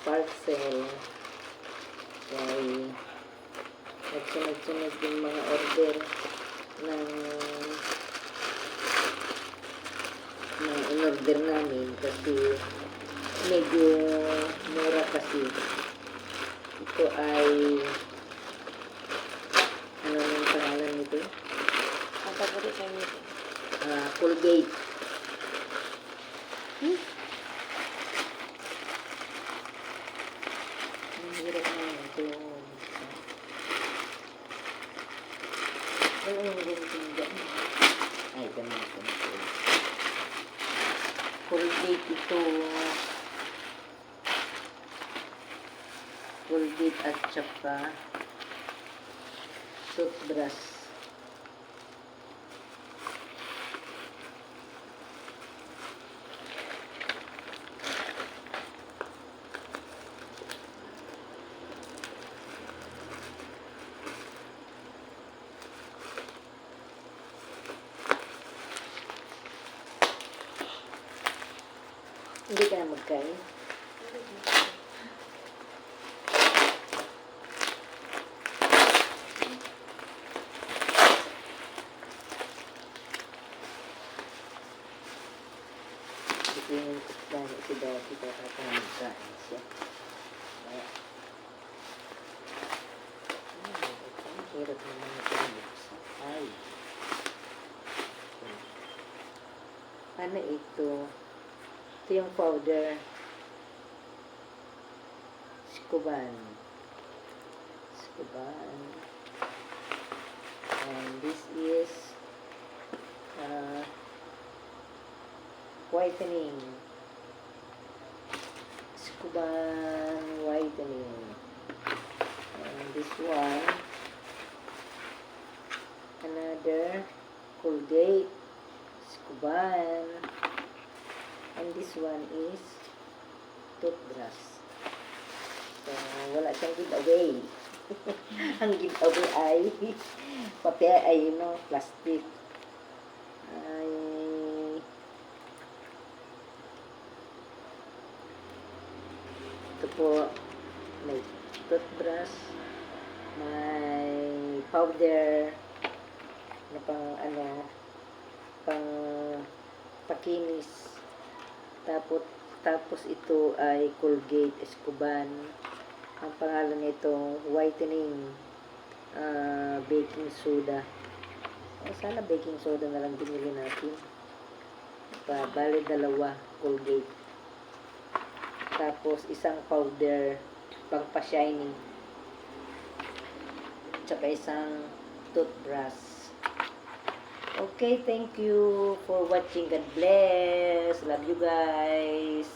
parcel. Kaya nagsunod-sunod yung mga order ng in-order namin kasi medyo mura kasi. Ito ay ano nang pangalan nito? Ang paborito sa inyo. Colgate. Ang hirap na ito. Ano yung ganito dyan? Ay, ganito. Colgate ito. Colgate at saka toothbrush. Hindi ka na magkain? Ito yung dahil ito dati kapag magkain siya. Kaya, ang hirap naman ito buksan. Ay. Ano ito? Ito yung powder. Scuban. And this is whitening. Scuban whitening. And this one, another Colgate Scuban. And this one is toothbrush. So, wala siyang giveaway. Ang giveaway ay papel, ay, plastic. Ay, ito po, may toothbrush, may powder, na pang pakinis. Tapos ito ay Colgate Scuban. Ang pangalan nito, whitening baking soda. Sana baking soda na lang binili natin. Bale, dalawa Colgate. Tapos isang powder pang pa-shining. Tsaka isang toothbrush. Okay, thank you for watching. God bless. Love you guys.